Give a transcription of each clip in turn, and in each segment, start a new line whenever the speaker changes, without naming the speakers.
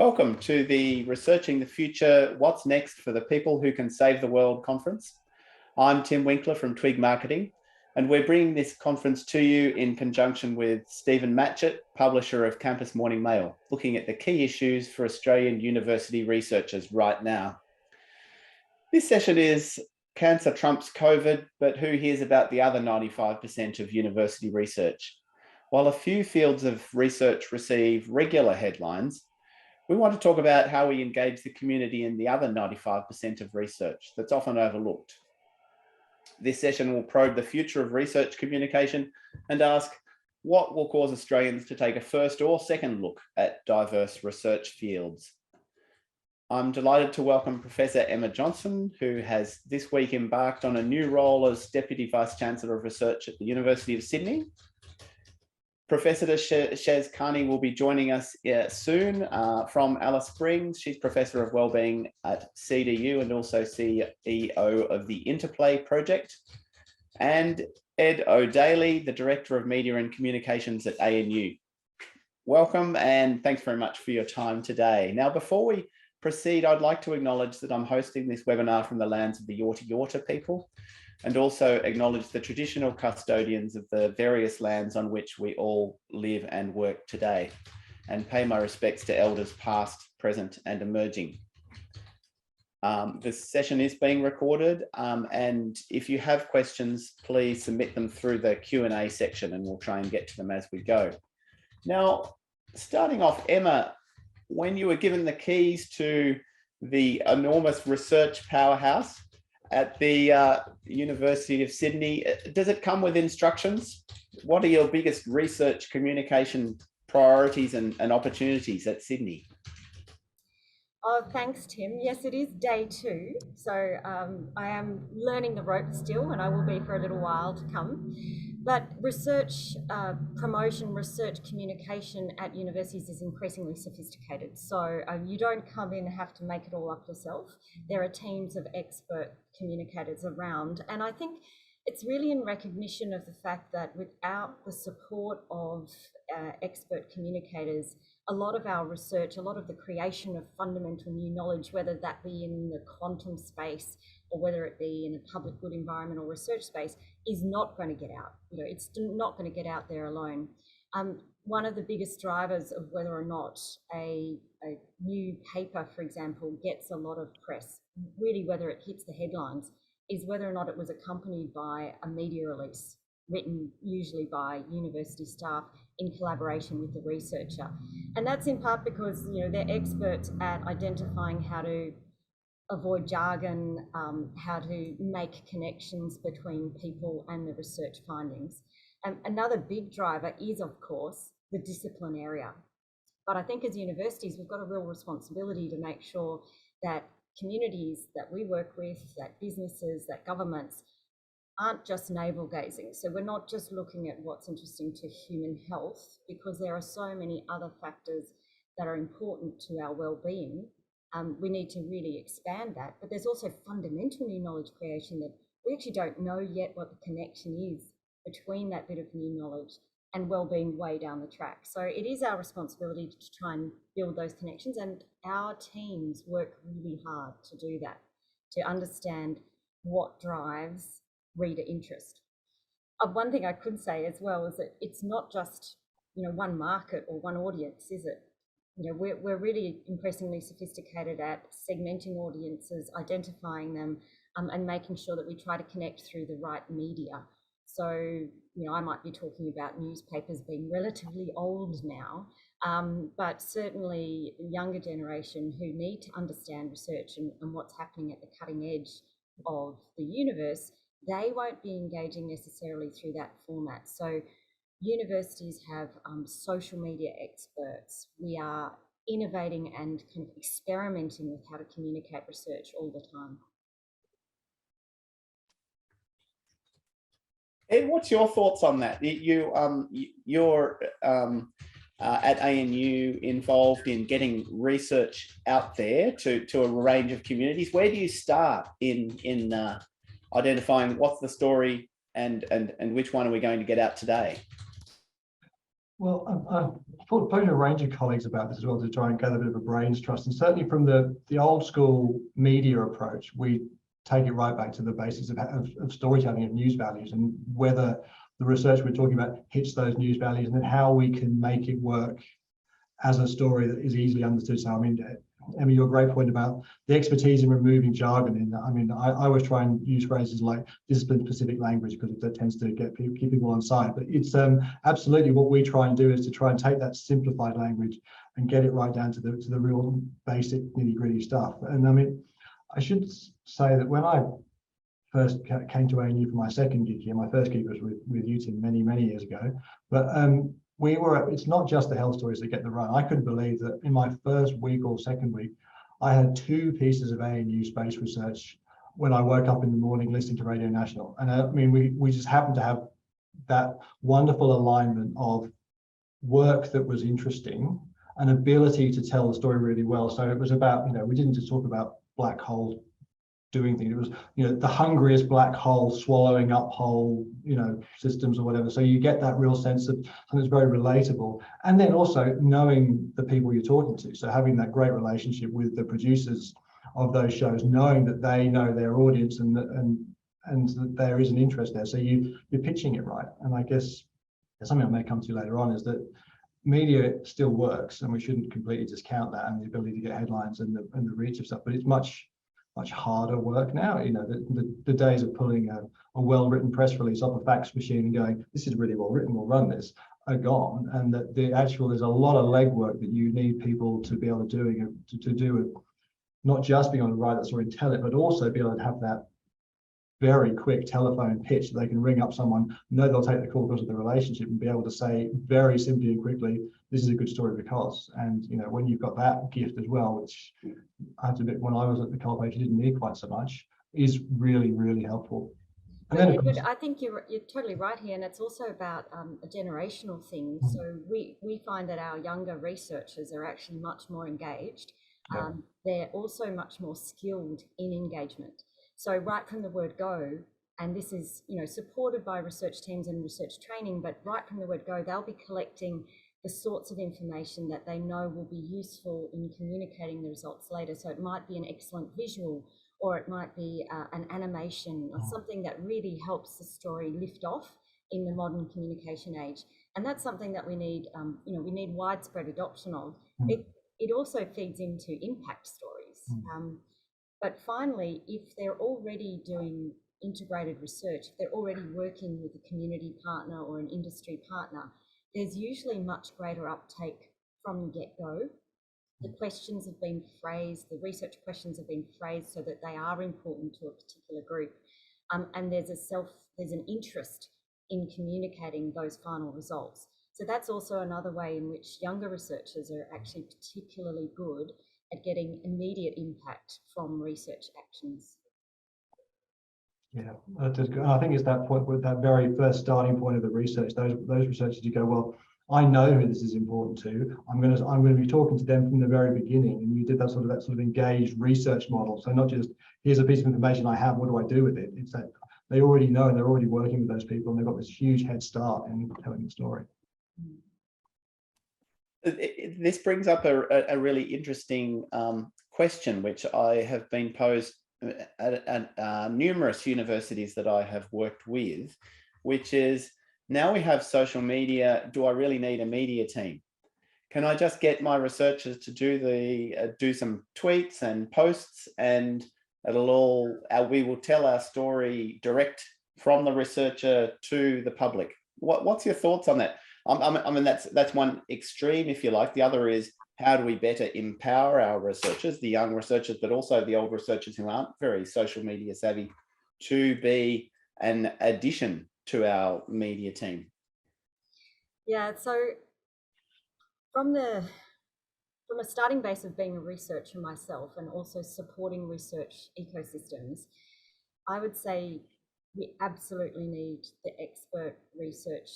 Welcome to the Researching the Future, What's Next for the People Who Can Save the World conference. I'm Tim Winkler from Twig Marketing, and we're bringing this conference to you in conjunction with Stephen Matchett, publisher of Campus Morning Mail, looking at the key issues for Australian university researchers right now. This session is Cancer Trumps COVID, but who hears about the other 95% of university research? While a few fields of research receive regular headlines, we want to talk about how we engage the community in the other 95% of research that's often overlooked. This session will probe the future of research communication and ask what will cause Australians to take a first or second look at diverse research fields. I'm delighted to welcome Professor Emma Johnson, who has this week embarked on a new role as Deputy Vice-Chancellor of Research at the University of Sydney. Professor Shez Carney will be joining us soon from Alice Springs. She's Professor of Wellbeing at CDU and also CEO of the Interplay Project. And Ed O'Daly, the Director of Media and Communications at ANU. Welcome and thanks very much for your time today. Now, before we proceed, I'd like to acknowledge that I'm hosting this webinar from the lands of the Yorta Yorta people, and also acknowledge the traditional custodians of the various lands on which we all live and work today, and pay my respects to elders past, present, and emerging. This session is being recorded, and if you have questions, please submit them through the Q&A section and we'll try and get to them as we go. Now, starting off, Emma, when you were given the keys to the enormous research powerhouse at the University of Sydney, does it come with instructions? What are your biggest research communication priorities and opportunities at Sydney?
Oh, thanks, Tim. Yes, it is day 2. So I am learning the ropes still, and I will be for a little while to come. But research promotion, research communication at universities is increasingly sophisticated. So you don't come in and have to make it all up yourself. There are teams of expert communicators around. And I think it's really in recognition of the fact that without the support of expert communicators, a lot of our research, a lot of the creation of fundamental new knowledge, whether that be in the quantum space or whether it be in a public good environmental research space, is not going to get out. You know, it's not going to get out there alone. One of the biggest drivers of whether or not a new paper, for example, gets a lot of press, really whether it hits the headlines, is whether or not it was accompanied by a media release written usually by university staff in collaboration with the researcher. And that's in part because, you know, they're experts at identifying how to avoid jargon, how to make connections between people and the research findings. Another big driver is, of course, the discipline area. But I think as universities, we've got a real responsibility to make sure that communities that we work with, that businesses, that governments aren't just navel gazing. So we're not just looking at what's interesting to human health, because there are so many other factors that are important to our well-being. We need to really expand that, but there's also fundamental new knowledge creation that we actually don't know yet what the connection is between that bit of new knowledge and well-being way down the track. So it is our responsibility to try and build those connections, and our teams work really hard to do that, to understand what drives reader interest. One thing I could say as well is that it's not just, you know, one market or one audience, is it? You know, we're really increasingly sophisticated at segmenting audiences, identifying them, and making sure that we try to connect through the right media. So, you know, I might be talking about newspapers being relatively old now, but certainly the younger generation who need to understand research and what's happening at the cutting edge of the universe, they won't be engaging necessarily through that format. So universities have social media experts. We are innovating and kind of experimenting with how to communicate research all the time.
Ed, what's your thoughts on that? You're at ANU involved in getting research out there to a range of communities. Where do you start in identifying what's the story and which one are we going to get out today?
Well, I've spoken to a range of colleagues about this as well to try and gather a bit of a brains trust. And certainly from the old school media approach, we take it right back to the basics of storytelling, of news values, and whether the research we're talking about hits those news values, and then how we can make it work as a story that is easily understood. So, I mean, Emmy, your great point about the expertise in removing jargon. I always try and use phrases like discipline-specific language because that tends to keep people on side. But it's absolutely what we try and do is to try and take that simplified language and get it right down to the real basic nitty-gritty stuff. And I mean, I should say that when I first came to ANU for my second gig here, my first gig was with UTIM many years ago. But it's not just the health stories that get the run. I couldn't believe that in my first week or second week, I had 2 pieces of ANU space research when I woke up in the morning listening to Radio National. And I mean, we just happened to have that wonderful alignment of work that was interesting, an ability to tell the story really well. So it was about, we didn't just talk about black holes doing things. It was, the hungriest black hole swallowing up whole, systems or whatever. So you get that real sense of something that's very relatable. And then also knowing the people you're talking to. So having that great relationship with the producers of those shows, knowing that they know their audience and that there is an interest there. So you're pitching it right. And I guess something I may come to later on is that media still works, and we shouldn't completely discount that and the ability to get headlines and the reach of stuff. But it's much harder work now. The days of pulling a well-written press release off a fax machine and going, this is really well written, we'll run this, are gone. And that there's a lot of legwork that you need people to be able to do, not just being able to write that story and tell it, but also be able to have that very quick telephone pitch that they can ring up someone, know they'll take the call because of the relationship, and be able to say very simply and quickly, this is a good story because. And when you've got that gift as well, which I have to admit, when I was at the coalpage, you didn't need quite so much, is really helpful.
And then, Edward, I think you're totally right here, and it's also about a generational thing. So we find that our younger researchers are actually much more engaged. They're also much more skilled in engagement. So right from the word go, and this is supported by research teams and research training, but right from the word go, they'll be collecting the sorts of information that they know will be useful in communicating the results later. So it might be an excellent visual, or it might be an animation, or something that really helps the story lift off in the modern communication age. And that's something that we need, we need widespread adoption of. It also feeds into impact stories. But finally, if they're already doing integrated research, if they're already working with a community partner or an industry partner, there's usually much greater uptake from the get-go. The questions have been phrased, the research questions have been phrased so that they are important to a particular group. And there's an interest in communicating those final results. So that's also another way in which younger researchers are actually particularly good at getting immediate impact from research actions.
Yeah, I think it's that point, with that very first starting point of the research, those researchers, you go, well, I know who this is important to. I'm going to be talking to them from the very beginning. And you did that sort of engaged research model. So not just here's a piece of information I have, what do I do with it? It's that they already know and they're already working with those people, and they've got this huge head start in telling the story.
This brings up a really interesting question, which I have been posed at numerous universities that I have worked with, which is, now we have social media, do I really need a media team? Can I just get my researchers to do some tweets and posts, and we will tell our story direct from the researcher to the public? What's your thoughts on that? I mean, that's one extreme, if you like. The other is, how do we better empower our researchers, the young researchers, but also the old researchers who aren't very social media savvy, to be an addition to our media team?
Yeah, so from a starting base of being a researcher myself and also supporting research ecosystems, I would say we absolutely need the expert research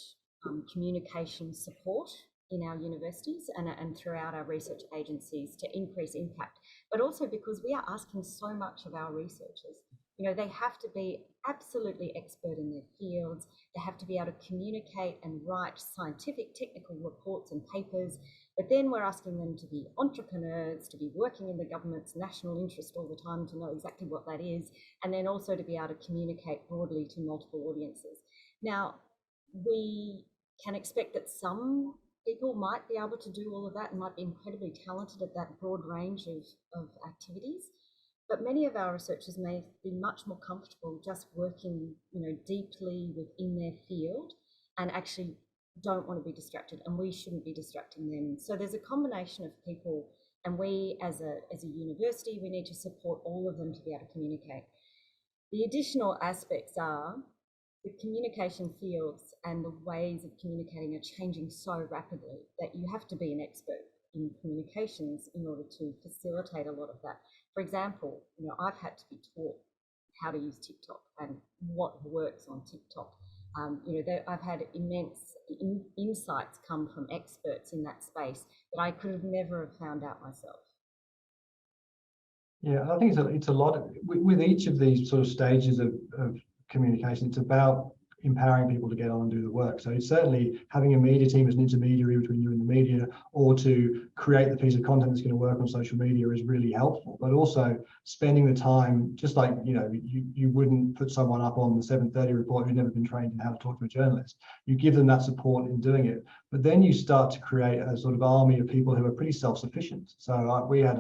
communication support in our universities and throughout our research agencies to increase impact, but also because we are asking so much of our researchers. You know, they have to be absolutely expert in their fields. They have to be able to communicate and write scientific, technical reports and papers. But then we're asking them to be entrepreneurs, to be working in the government's national interest all the time, to know exactly what that is, and then also to be able to communicate broadly to multiple audiences. Now, we can expect that some people might be able to do all of that and might be incredibly talented at that broad range of activities. But many of our researchers may be much more comfortable just working, you know, deeply within their field and actually don't want to be distracted, and we shouldn't be distracting them. So there's a combination of people, and we as a university, we need to support all of them to be able to communicate. The additional aspects are the communication fields and the ways of communicating are changing so rapidly that you have to be an expert in communications in order to facilitate a lot of that. For example, you know, I've had to be taught how to use TikTok and what works on TikTok. You know, I've had immense insights come from experts in that space that I could have never have found out myself.
Yeah, I think it's a lot with each of these sort of stages of communication. It's about empowering people to get on and do the work. So it's certainly having a media team as an intermediary between you and the media, or to create the piece of content that's going to work on social media, is really helpful. But also spending the time, just like, you know, you wouldn't put someone up on the 7:30 report who's never been trained in how to talk to a journalist. You give them that support in doing it, but then you start to create a sort of army of people who are pretty self-sufficient. So we had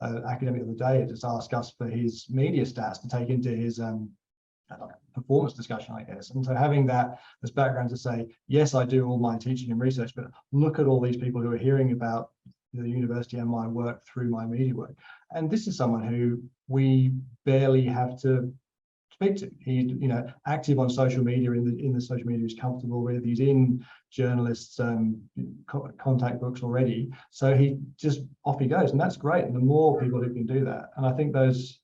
an academic of the day just ask us for his media stats to take into his performance discussion, I guess. And so having that as background to say, yes, I do all my teaching and research, but look at all these people who are hearing about the university and my work through my media work. And this is someone who we barely have to speak to. He's, you know, active on social media, in the social media he's comfortable with. He's in journalists' contact books already. So he just off he goes, and that's great. And the more people who can do that, and I think those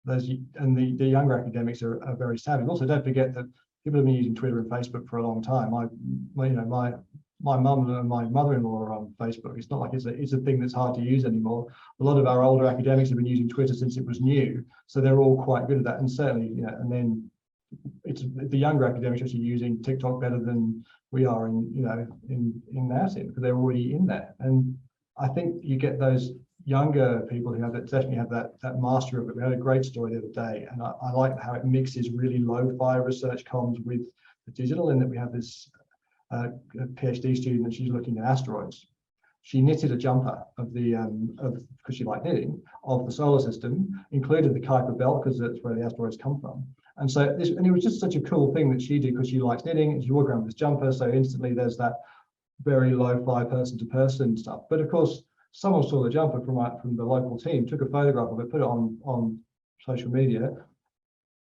and the younger academics are very savvy. Also, don't forget that people have been using Twitter and Facebook for a long time. My mum and my mother-in-law are on Facebook. It's not like it's a thing that's hard to use anymore. A lot of our older academics have been using Twitter since it was new, so they're all quite good at that. And certainly, you know, and then it's the younger academics actually using TikTok better than we are in our team, because they're already in there. And I think you get those younger people who definitely have that mastery of it. We had a great story the other day, and I like how it mixes really lo-fi research comms with the digital, in that we have this PhD student, and she's looking at asteroids. She knitted a jumper of because she liked knitting, of the solar system, included the Kuiper belt because that's where the asteroids come from. And so and it was just such a cool thing that she did, because she likes knitting, and she walked around with this jumper. So instantly there's that very lo-fi person-to-person stuff. But of course, someone saw the jumper from the local team, took a photograph of it, put it on social media.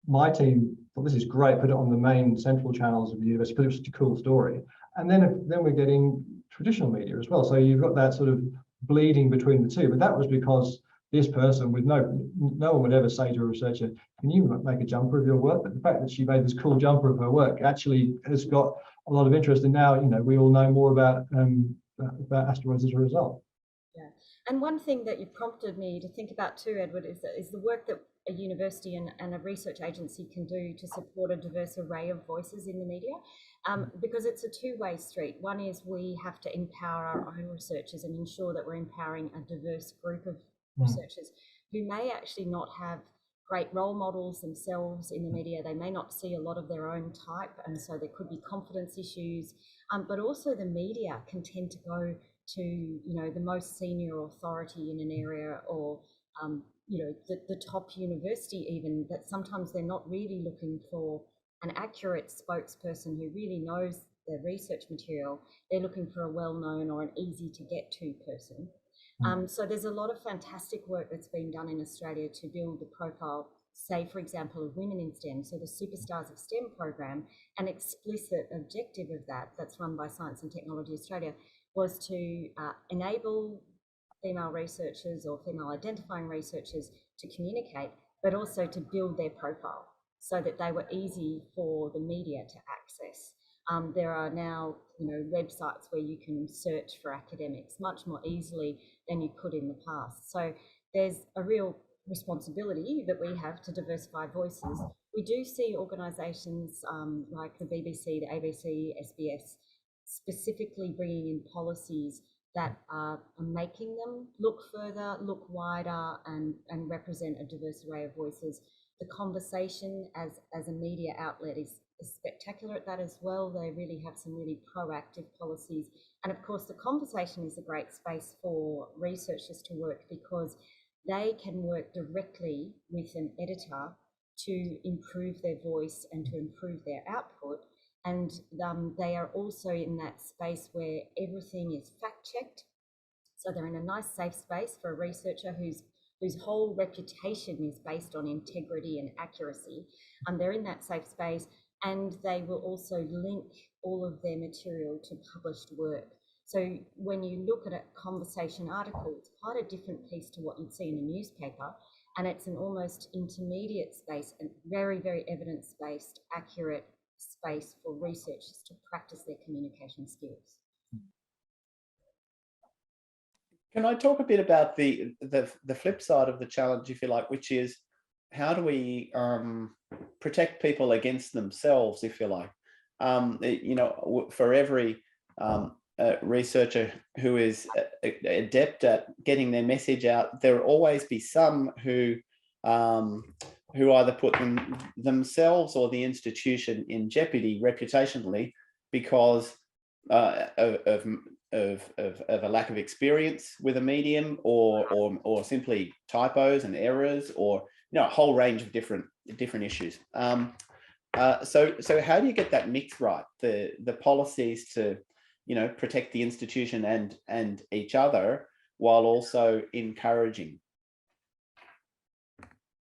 My team thought, this is great, put it on the main central channels of the university, because it was such a cool story. And then we're getting traditional media as well. So you've got that sort of bleeding between the two. But that was because this person, with no one would ever say to a researcher, can you make a jumper of your work? But the fact that she made this cool jumper of her work actually has got a lot of interest. And now, you know, we all know more about asteroids as a result.
Yeah, and one thing that you prompted me to think about too, Edward, is the work that a university and a research agency can do to support a diverse array of voices in the media, because it's a two-way street. One is we have to empower our own researchers and ensure that we're empowering a diverse group of researchers who may actually not have great role models themselves in the media. They may not see a lot of their own type, and so there could be confidence issues, but also the media can tend to go to, you know, the most senior authority in an area, or you know, the top university even, that sometimes they're not really looking for an accurate spokesperson who really knows their research material. They're looking for a well-known or an easy to get to person. So there's a lot of fantastic work that's been done in Australia to build the profile, say, for example, of women in STEM. So the Superstars of STEM program, an explicit objective of that's run by Science and Technology Australia, was to enable female researchers or female identifying researchers to communicate, but also to build their profile so that they were easy for the media to access. There are now, you know, websites where you can search for academics much more easily than you could in the past. So there's a real responsibility that we have to diversify voices, we do see organisations like the BBC, the ABC, SBS, specifically bringing in policies that are making them look further, look wider, and represent a diverse array of voices. The conversation as a media outlet is spectacular at that as well. They really have some really proactive policies. And of course, the conversation is a great space for researchers to work, because they can work directly with an editor to improve their voice and to improve their output. And they are also in that space where everything is fact-checked. So they're in a nice safe space for a researcher whose whole reputation is based on integrity and accuracy. They're in that safe space, and they will also link all of their material to published work. So when you look at a conversation article, it's quite a different piece to what you'd see in a newspaper, and it's an almost intermediate space, and very, very evidence-based, accurate space for researchers to practice their communication skills.
Can I talk a bit about the flip side of the challenge, if you like, which is how do we protect people against themselves, if you like? You know, for every researcher who is adept at getting their message out, there will always be some who either put themselves or the institution in jeopardy reputationally because of a lack of experience with a medium, or simply typos and errors, or a whole range of different issues. So how do you get that mix right? The policies to protect the institution and each other while also encouraging.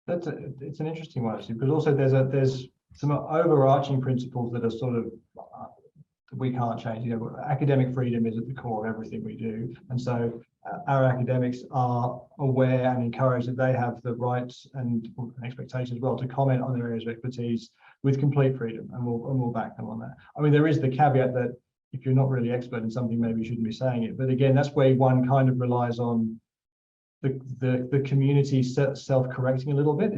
It's an interesting one, actually, because also there's some overarching principles that are sort of we can't change. Academic freedom is at the core of everything we do, and so our academics are aware and encouraged that they have the rights and expectation as well to comment on their areas of expertise with complete freedom, and we'll back them on that. I mean, there is the caveat that if you're not really expert in something, maybe you shouldn't be saying it. But again, that's where one kind of relies on the community self-correcting a little bit.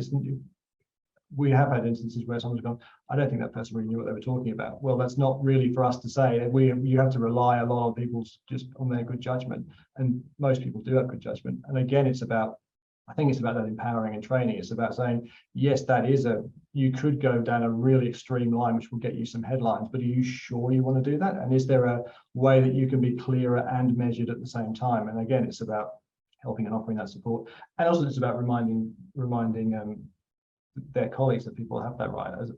We have had instances where someone's gone, I don't think that person really knew what they were talking about. Well, that's not really for us to say. You have to rely a lot on people's just on their good judgment, and most people do have good judgment. And again, I think it's about that empowering and training. It's about saying, yes, you could go down a really extreme line, which will get you some headlines, but are you sure you want to do that? And is there a way that you can be clearer and measured at the same time? And again, it's about helping and offering that support. And also it's about reminding their colleagues that people have that right. As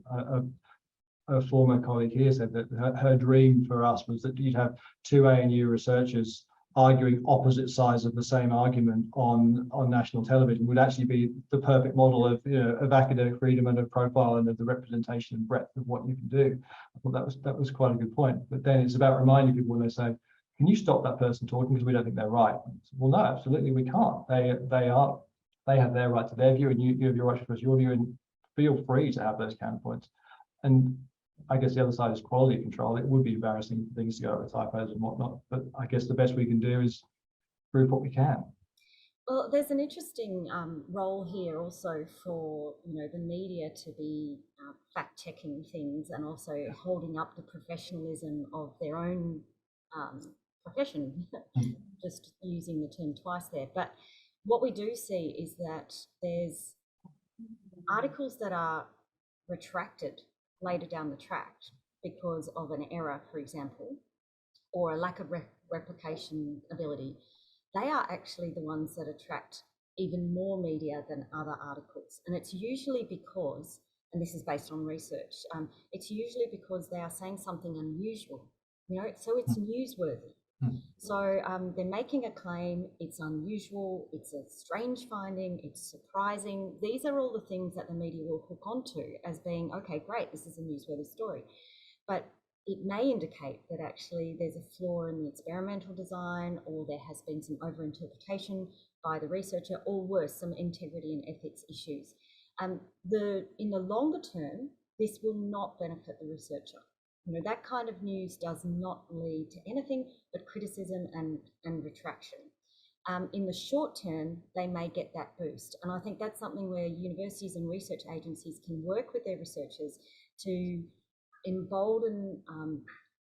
a former colleague here said that her dream for us was that you'd have two ANU researchers arguing opposite sides of the same argument on national television would actually be the perfect model of academic freedom and of profile and of the representation and breadth of what you can do. I thought that was quite a good point. But then it's about reminding people when they say, can you stop that person talking because we don't think they're right? Well, no, absolutely we can't. They have their right to their view, and you have your right to express your view, and feel free to have those counterpoints. And I guess the other side is quality control. It would be embarrassing for things to go with typos and whatnot, but I guess the best we can do is prove what we can.
Well, there's an interesting role here also for the media to be fact-checking things and also holding up the professionalism of their own profession. Just using the term twice there, but what we do see is that there's articles that are retracted later down the track because of an error, for example, or a lack of replication ability. They are actually the ones that attract even more media than other articles. And it's usually because, and this is based on research, it's usually because they are saying something unusual, so it's newsworthy. So they're making a claim, it's unusual, it's a strange finding, it's surprising. These are all the things that the media will hook onto as being, okay, great, this is a newsworthy story. But it may indicate that actually there's a flaw in the experimental design, or there has been some overinterpretation by the researcher, or worse, some integrity and ethics issues. In the longer term, this will not benefit the researcher. That kind of news does not lead to anything but criticism and retraction. in the short term, they may get that boost. And I think that's something where universities and research agencies can work with their researchers to embolden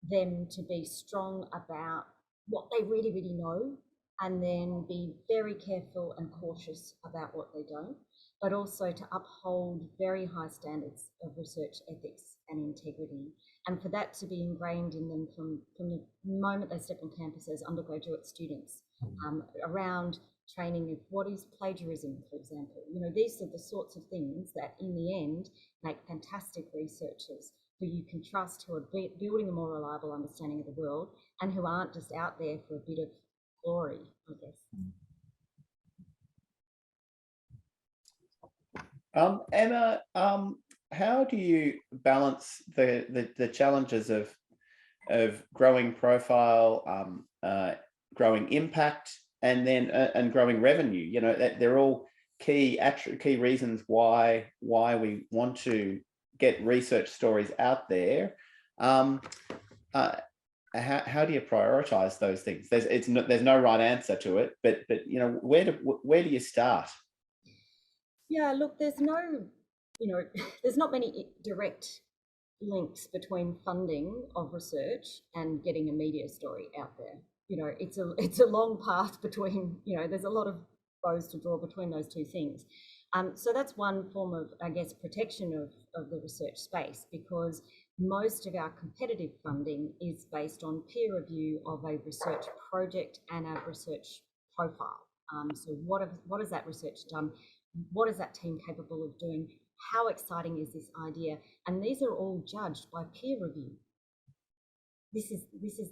them to be strong about what they really, really know, and then be very careful and cautious about what they don't, but also to uphold very high standards of research ethics and integrity. And for that to be ingrained in them from the moment they step on campus as undergraduate students, around training of what is plagiarism, for example. You know, these are the sorts of things that in the end make fantastic researchers who you can trust, who are building a more reliable understanding of the world and who aren't just out there for a bit of glory, I guess.
Emma, how do you balance the challenges of growing profile, growing impact, and then and growing revenue? You know, they're all key reasons why we want to get research stories out there. How do you prioritize those things? There's no right answer to it, but you know, where do you start?
Yeah, look, there's no, you know, there's not many direct links between funding of research and getting a media story out there. You know, it's a long path between, you know, there's a lot of bows to draw between those two things. So that's one form of, I guess, protection of the research space, because most of our competitive funding is based on peer review of a research project and a research profile. So what has that research done? What is that team capable of doing? How exciting is this idea? And these are all judged by peer review. This is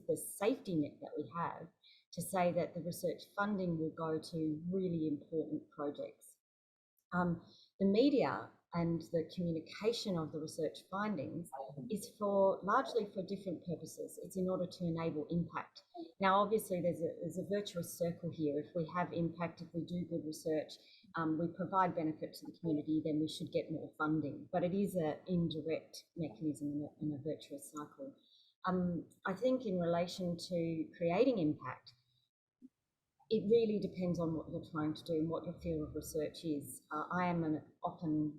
the safety net that we have to say that the research funding will go to really important projects. The media and the communication of the research findings is largely for different purposes. It's in order to enable impact. Now, obviously, there's a virtuous circle here. If we have impact, if we do good research, we provide benefit to the community, then we should get more funding. But it is an indirect mechanism in a virtuous cycle. I think in relation to creating impact, it really depends on what you're trying to do and what your field of research is. I am often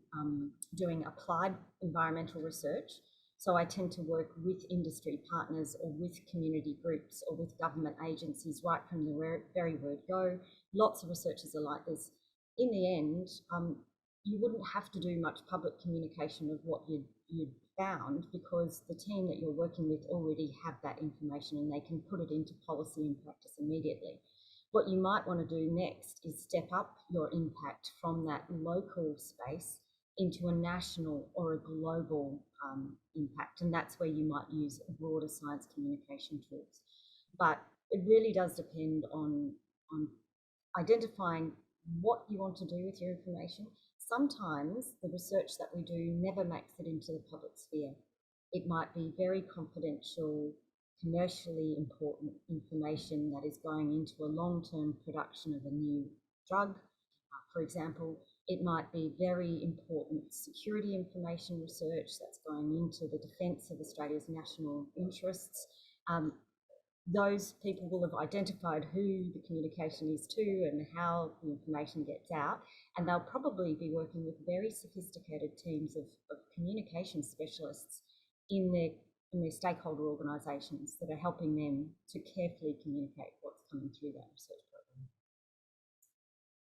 doing applied environmental research, so I tend to work with industry partners or with community groups or with government agencies right from the very word go. Lots of researchers are like this. In the end, you wouldn't have to do much public communication of what you'd found, because the team that you're working with already have that information and they can put it into policy and practice immediately. What you might want to do next is step up your impact from that local space into a national or a global impact. And that's where you might use broader science communication tools. But it really does depend on identifying what you want to do with your information. Sometimes the research that we do never makes it into the public sphere. It might be very confidential, commercially important information that is going into a long-term production of a new drug. For example, it might be very important security information research that's going into the defence of Australia's national interests. Those people will have identified who the communication is to and how the information gets out, and they'll probably be working with very sophisticated teams of communication specialists in their stakeholder organisations that are helping them to carefully communicate what's coming through that research program.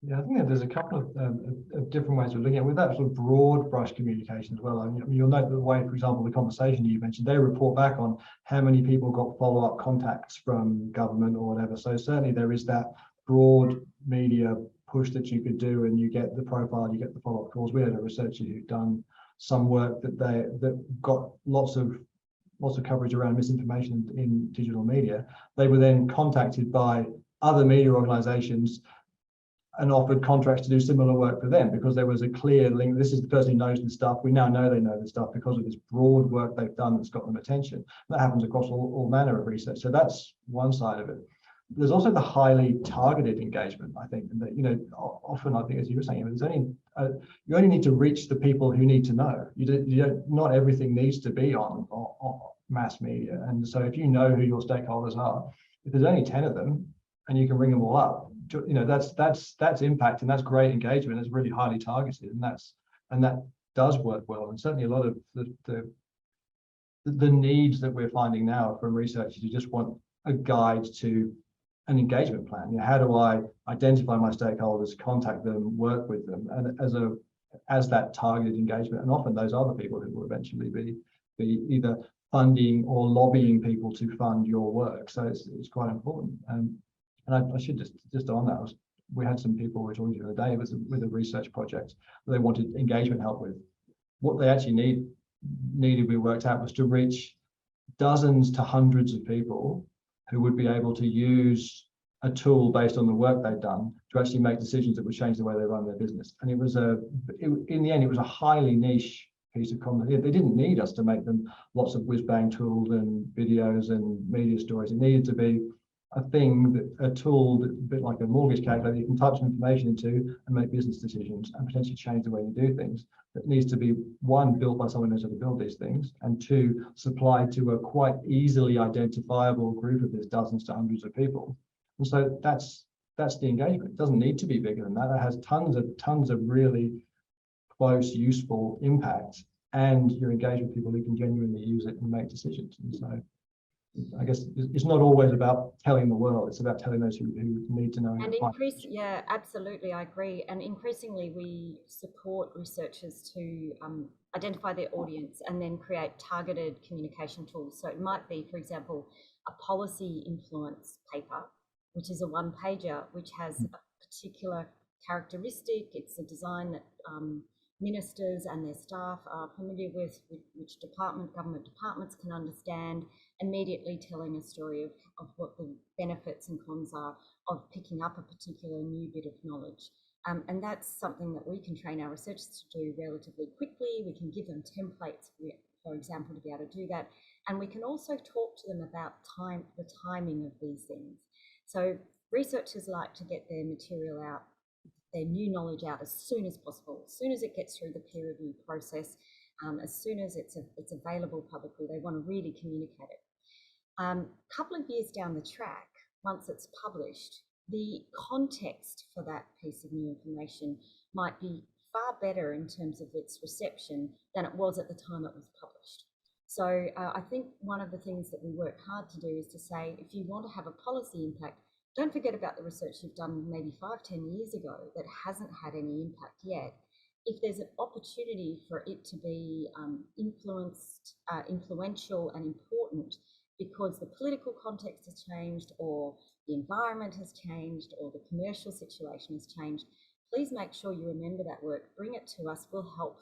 Yeah, I think that there's a couple of different ways of looking at it. With that sort of broad brush communication as well. I mean, you'll note that the way, for example, the conversation you mentioned, they report back on how many people got follow-up contacts from government or whatever. So certainly there is that broad media push that you could do, and you get the profile, you get the follow-up calls. We had a researcher who'd done some work that got lots of coverage around misinformation in digital media. They were then contacted by other media organisations and offered contracts to do similar work for them, because there was a clear link. This is the person who knows this stuff. We now know they know this stuff because of this broad work they've done that's got them attention. That happens across all manner of research. So that's one side of it. There's also the highly targeted engagement, I think, and that, you know, often I think, as you were saying, there's only you only need to reach the people who need to know. Not everything needs to be on mass media. And so if you know who your stakeholders are, if there's only 10 of them, and you can ring them all up. That's impact, and that's great engagement. It's really highly targeted, and that does work well. And certainly a lot of the needs that we're finding now from researchers who just want a guide to an engagement plan. How do I identify my stakeholders, contact them, work with them, and as that targeted engagement? And often those are the people who will eventually be either funding or lobbying people to fund your work. So it's quite important. And I should just on that, we had some people we were talking to the other day with a research project that they wanted engagement help with. What they actually needed, we worked out, was to reach dozens to hundreds of people who would be able to use a tool based on the work they've done to actually make decisions that would change the way they run their business. And in the end, it was a highly niche piece of content. They didn't need us to make them lots of whiz-bang tools and videos and media stories. It needed to be a tool that, a bit like a mortgage calculator, you can type some information into and make business decisions and potentially change the way you do things. That needs to be, one, built by someone who knows how to build these things, and two, supplied to a quite easily identifiable group of these dozens to hundreds of people. And so that's the engagement. It doesn't need to be bigger than that. It has tons of really close, useful impact, and you're engaged with people who can genuinely use it and make decisions. And so I guess it's not always about telling the world, it's about telling those who need to know.
And yeah, absolutely, I agree. And increasingly we support researchers to identify their audience and then create targeted communication tools. So it might be, for example, a policy influence paper, which is a one-pager, which has a particular characteristic. It's a design that ministers and their staff are familiar with, which government departments can understand, immediately telling a story of what the benefits and cons are of picking up a particular new bit of knowledge. And that's something that we can train our researchers to do relatively quickly. We can give them templates, for example, to be able to do that. And we can also talk to them about the timing of these things. So researchers like to get their material out, their new knowledge out as soon as possible, as soon as it gets through the peer review process, as soon as it's available publicly. They want to really communicate it. Couple of years down the track, once it's published, the context for that piece of new information might be far better in terms of its reception than it was at the time it was published. So I think one of the things that we work hard to do is to say, if you want to have a policy impact, don't forget about the research you've done maybe 5-10 years ago that hasn't had any impact yet. If there's an opportunity for it to be influential and important because the political context has changed, or the environment has changed, or the commercial situation has changed, please make sure you remember that work, bring it to us. We'll help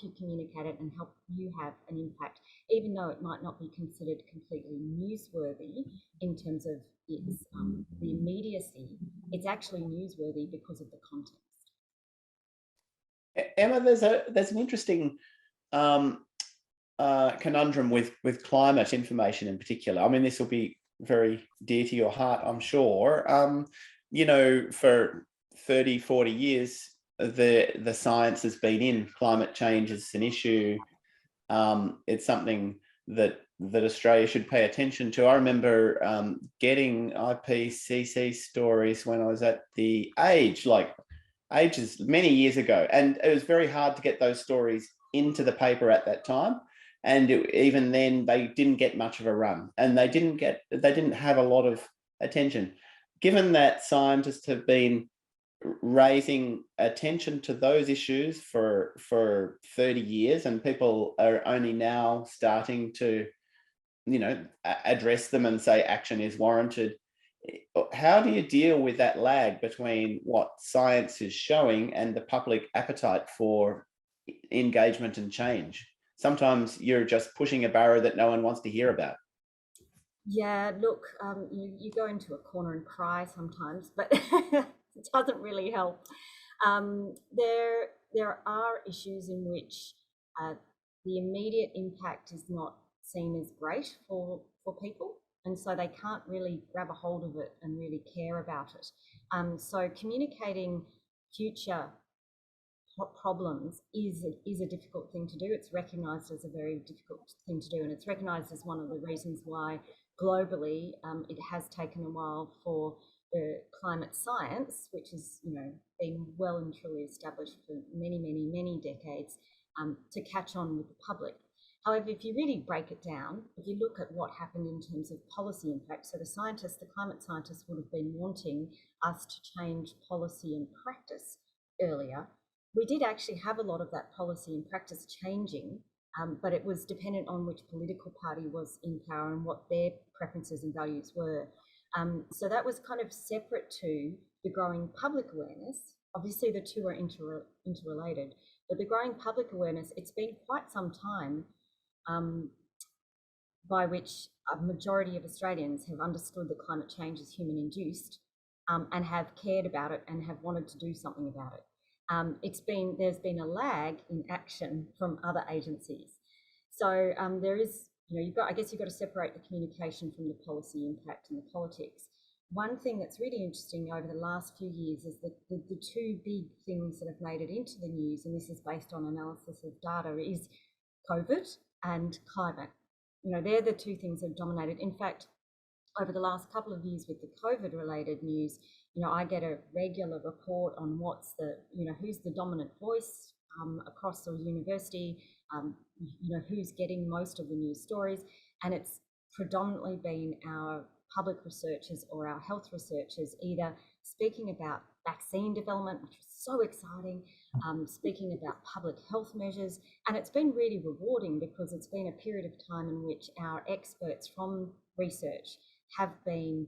you communicate it and help you have an impact, even though it might not be considered completely newsworthy in terms of its the immediacy. It's actually newsworthy because of the context.
Emma, there's an interesting conundrum with climate information in particular. I mean, this will be very dear to your heart, I'm sure. For 30-40 years, the science has been in. Climate change is an issue. It's something that Australia should pay attention to. I remember getting IPCC stories when I was at the Age, ages, many years ago, and it was very hard to get those stories into the paper at that time. And even then, they didn't get much of a run, and they didn't have a lot of attention. Given that scientists have been raising attention to those issues for 30 years, and people are only now starting to, address them and say action is warranted. How do you deal with that lag between what science is showing and the public appetite for engagement and change? Sometimes you're just pushing a barrow that no one wants to hear about.
Yeah, look, you go into a corner and cry sometimes, but it doesn't really help. There are issues in which the immediate impact is not seen as great for people, and so they can't really grab a hold of it and really care about it. So communicating future problems is a difficult thing to do. It's recognised as a very difficult thing to do, and it's recognised as one of the reasons why globally, it has taken a while for the climate science, which has, been well and truly established for many, many, many decades, to catch on with the public. However, if you really break it down, if you look at what happened in terms of policy impact, so the climate scientists would have been wanting us to change policy and practice earlier. We did actually have a lot of that policy and practice changing, but it was dependent on which political party was in power and what their preferences and values were. So that was kind of separate to the growing public awareness. Obviously, the two are interrelated, but the growing public awareness, it's been quite some time by which a majority of Australians have understood that climate change is human induced, and have cared about it and have wanted to do something about it. There's been a lag in action from other agencies. So there is, I guess you've got to separate the communication from the policy impact and the politics. One thing that's really interesting over the last few years is that the two big things that have made it into the news, and this is based on analysis of data, is COVID and climate. They're the two things that have dominated. In fact, over the last couple of years with the COVID related news, I get a regular report on who's the dominant voice across the university, who's getting most of the news stories. And it's predominantly been our public researchers or our health researchers either speaking about vaccine development, which was so exciting, speaking about public health measures. And it's been really rewarding because it's been a period of time in which our experts from research have been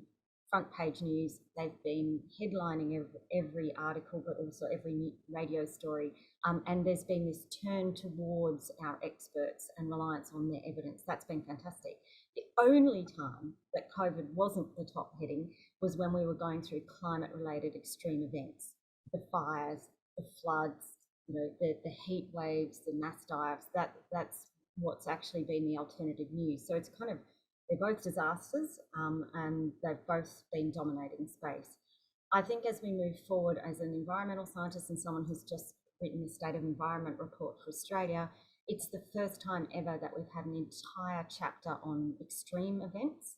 front page news. They've been headlining every article, but also every radio story. And there's been this turn towards our experts and reliance on their evidence. That's been fantastic. The only time that COVID wasn't the top heading was when we were going through climate-related extreme events, the fires, the floods, the heat waves, the mass die-offs. That's what's actually been the alternative news. So it's kind of, they're both disasters, and they've both been dominating space. I think as we move forward, as an environmental scientist and someone who's just written the State of Environment report for Australia, it's the first time ever that we've had an entire chapter on extreme events,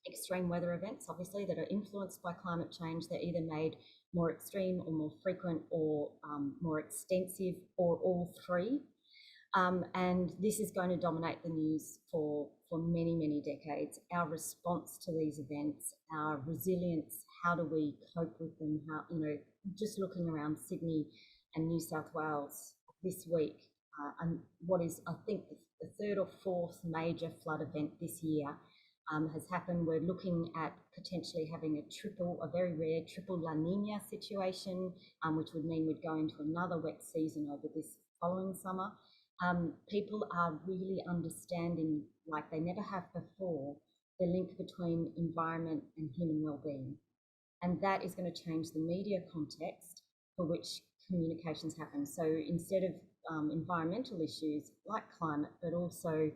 extreme weather events, obviously, that are influenced by climate change. They're either made more extreme or more frequent or more extensive or all three. And this is going to dominate the news for many, many decades. Our response to these events, our resilience, how do we cope with them? How, just looking around Sydney and New South Wales this week, and what is, I think, the third or fourth major flood event this year has happened. We're looking at potentially having a very rare triple La Nina situation, which would mean we'd go into another wet season over this following summer. People are really understanding, like they never have before, the link between environment and human well-being. And that is going to change the media context for which communications happen. So instead of environmental issues like climate, but also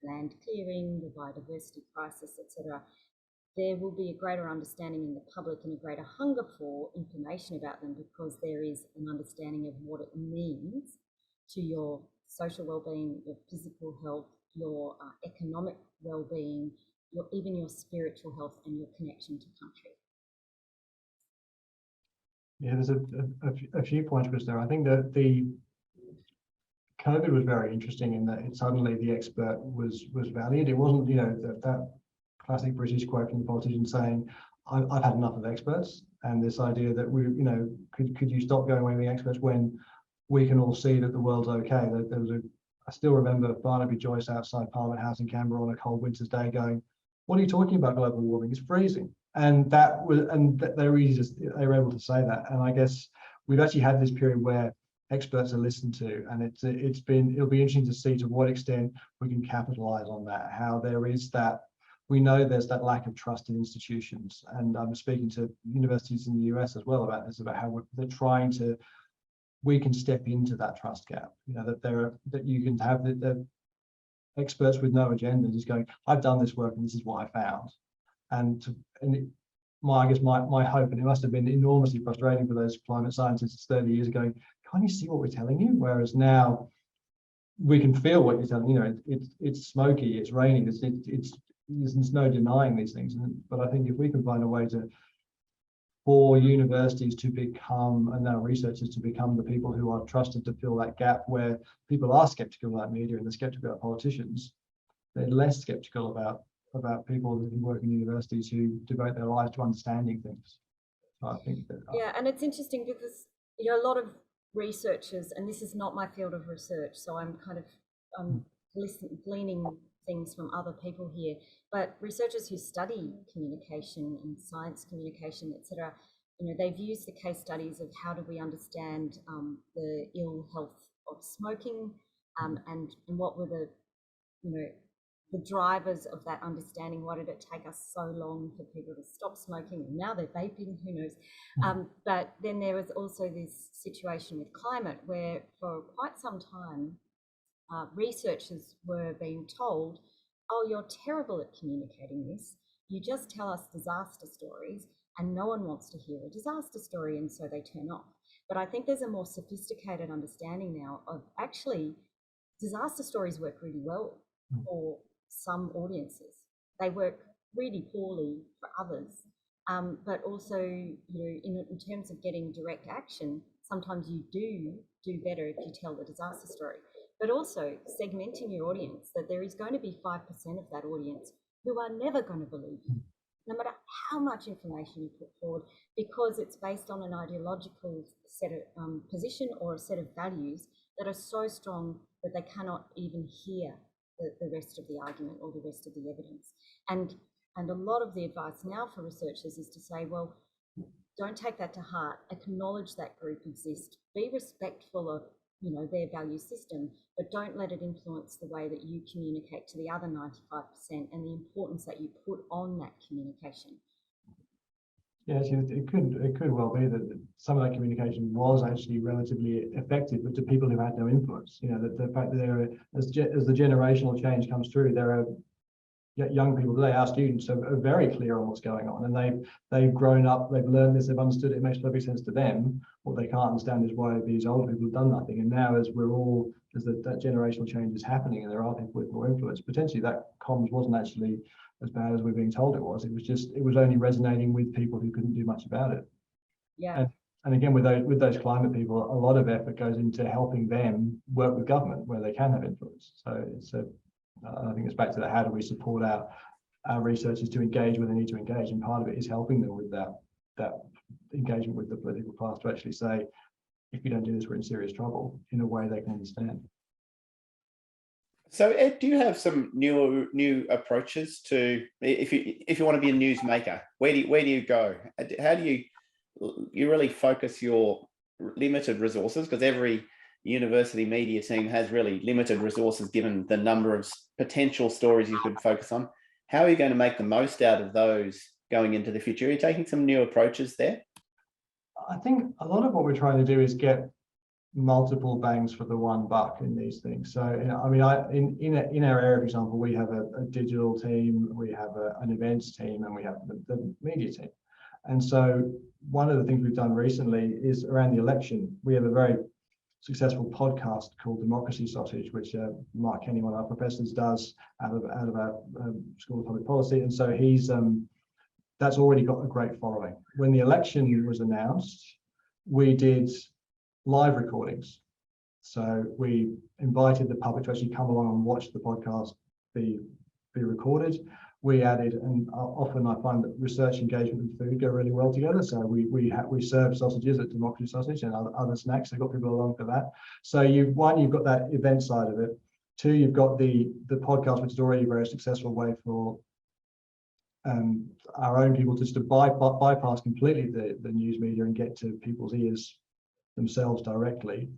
land clearing, the biodiversity crisis, etc., there will be a greater understanding in the public and a greater hunger for information about them, because there is an understanding of what it means to your social well-being, your physical health, your economic well-being, even your spiritual health and your connection to country.
Yeah, there's a few points, Chris, there. I think that the COVID was very interesting in that suddenly the expert was valued. It wasn't, that classic British quote from the politician saying, I've had enough of experts, and this idea that could you stop going away with the experts when we can all see that the world's okay. There was I still remember Barnaby Joyce outside Parliament House in Canberra on a cold winter's day going, "What are you talking about? Global warming? It's freezing." And they were able to say that. And I guess we've actually had this period where experts are listened to, and it'll be interesting to see to what extent we can capitalize on that. How there is that, we know there's that lack of trust in institutions, and I'm speaking to universities in the US as well about this, about how they're trying to. We can step into that trust gap. That you can have the experts with no agenda just going, "I've done this work and this is what I found." I guess my hope, and it must have been enormously frustrating for those climate scientists 30 years ago, can't you see what we're telling you? Whereas now we can feel what you're telling. It's smoky, it's raining, there's no denying these things. But I think if we can find a way for universities to become, and now researchers to become, the people who are trusted to fill that gap where people are skeptical about media and they're skeptical about politicians, they're less skeptical about people who work in universities who devote their lives to understanding things. So I think that
yeah, and it's interesting because a lot of researchers, and this is not my field of research, so I'm kind of gleaning things from other people here, but researchers who study communication and science communication, etc., they've used the case studies of how do we understand the ill health of smoking, and what were the drivers of that understanding. Why did it take us so long for people to stop smoking, and now they're vaping, who knows? But then there was also this situation with climate where for quite some time researchers were being told, oh, you're terrible at communicating this, you just tell us disaster stories, and no one wants to hear a disaster story, and so they turn off. But I think there's a more sophisticated understanding now of actually disaster stories work really well for some audiences. They work really poorly for others. But also, in terms of getting direct action, sometimes you do better if you tell the disaster story. But also segmenting your audience, that there is going to be 5% of that audience who are never going to believe you, no matter how much information you put forward, because it's based on an ideological set of position or a set of values that are so strong that they cannot even hear the rest of the argument or the rest of the evidence. And a lot of the advice now for researchers is to say, well, don't take that to heart, acknowledge that group exists, be respectful of their value system, but don't let it influence the way that you communicate to the other 95% and the importance that you put on that communication.
Yes, it could well be that some of that communication was actually relatively effective, but to people who had no influence. That the fact that there are, as the generational change comes through, there are young people today, our students, are very clear on what's going on, and they've grown up, they've learned this, they've understood it, it makes perfect sense to them. What they can't understand is why these older people have done nothing. And now, as that generational change is happening, and there are people with more influence, potentially that comms wasn't actually as bad as we're being told it was. It was only resonating with people who couldn't do much about it.
Yeah.
And again, with those climate people, a lot of effort goes into helping them work with government where they can have influence. So I think it's back to that: how do we support our researchers to engage where they need to engage? And part of it is helping them with that engagement with the political class to actually say, if you don't do this, we're in serious trouble, in a way they can understand.
So Ed, do you have some new approaches to, if you want to be a news maker, where do you go? How do you really focus your limited resources? Because every university media team has really limited resources given the number of potential stories you could focus on. How are you going to make the most out of those going into the future? Are you taking some new approaches there?
I think a lot of what we're trying to do is get multiple bangs for the one buck in these things. So, in our area, for example, we have a digital team, we have an events team, and we have the media team. And so one of the things we've done recently is around the election. We have a very successful podcast called Democracy Sausage, which Mark Kenny, one of our professors, does out of our School of Public Policy. And so that's already got a great following. When the election was announced, we did live recordings. So we invited the public to actually come along and watch the podcast be recorded. We added, and often I find that research engagement and food go really well together. So we serve sausages at Democracy Sausage and other snacks. They've got people along for that. So you've got that event side of it. Two, you've got the podcast, which is already a very successful way for our own people just to bypass completely the news media and get to people's ears themselves directly.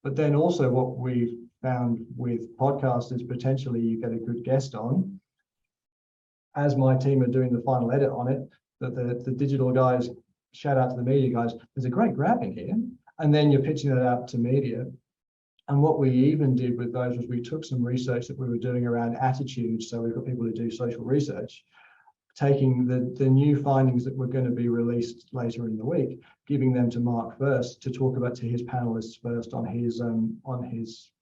But then also what we've found with podcasts is potentially you get a good guest on. As my team are doing the final edit on it, that the digital guys, shout out to the media guys, there's a great grab in here. And then you're pitching it out to media. And what we even did with those was we took some research that we were doing around attitudes. So we've got people who do social research, taking the new findings that were going to be released later in the week, giving them to Mark first to talk about to his panelists first on his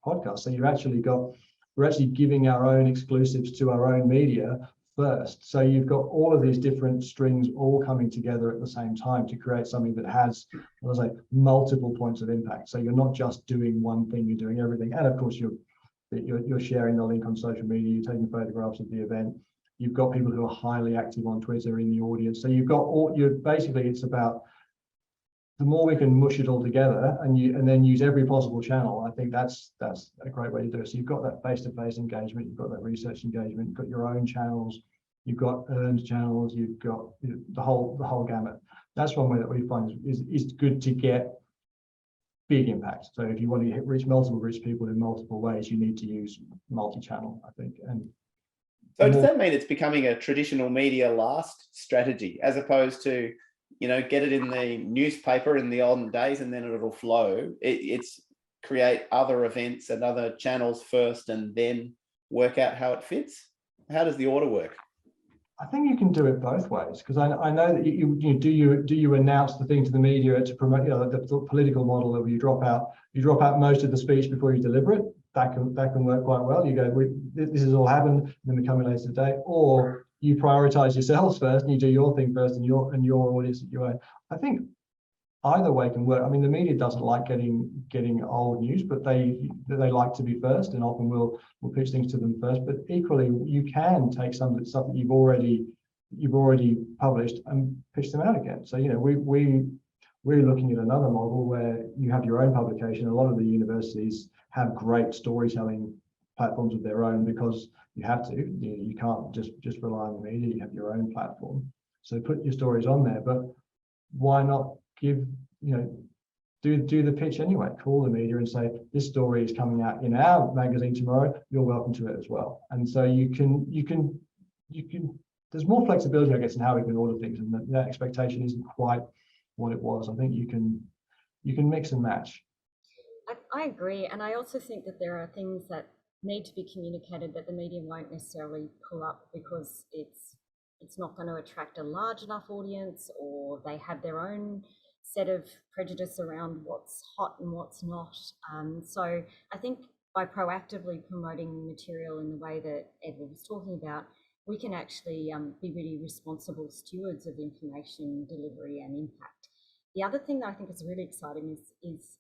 podcast. So we're actually giving our own exclusives to our own media first. So you've got all of these different strings all coming together at the same time to create something that has, as I say, multiple points of impact. So you're not just doing one thing, you're doing everything. And of course, you're sharing the link on social media, you're taking photographs of the event. You've got people who are highly active on Twitter in the audience. So you've got all, basically, it's about the more we can mush it all together and then use every possible channel. I think that's a great way to do it. So you've got that face-to-face engagement, you've got that research engagement, you've got your own channels, you've got earned channels, you've got the whole gamut. That's one way that we find is good to get big impact. So if you want to reach people in multiple ways, you need to use multi-channel, I think. And
so does that mean it's becoming a traditional media last strategy as opposed to, get it in the newspaper in the olden days and then it'll flow? It's create other events and other channels first and then work out how it fits? How does the order work?
I think you can do it both ways, because I know that do you announce the thing to the media to promote the political model of you drop out most of the speech before you deliver it. That can work quite well. You go, this has all happened, and then we come in later today, or you prioritize yourselves first and you do your thing first and your audience at your own. I think either way can work. I mean, the media doesn't like getting old news, but they like to be first, and often we'll pitch things to them first. But equally, you can take some of the stuff that you've already published and pitch them out again. So we're looking at another model where you have your own publication. A lot of the universities have great storytelling platforms of their own because you have to. You can't just rely on the media. You have your own platform. So put your stories on there, but why not do the pitch anyway? Call the media and say, this story is coming out in our magazine tomorrow. You're welcome to it as well. And so you can. There's more flexibility, I guess, in how we can order things, and that expectation isn't quite what it was. I think you can mix and match.
I agree, and I also think that there are things that need to be communicated that the media won't necessarily pull up because it's not going to attract a large enough audience, or they have their own set of prejudice around what's hot and what's not. So I think by proactively promoting material in the way that Edward was talking about, we can actually be really responsible stewards of information delivery and impact. The other thing that I think is really exciting is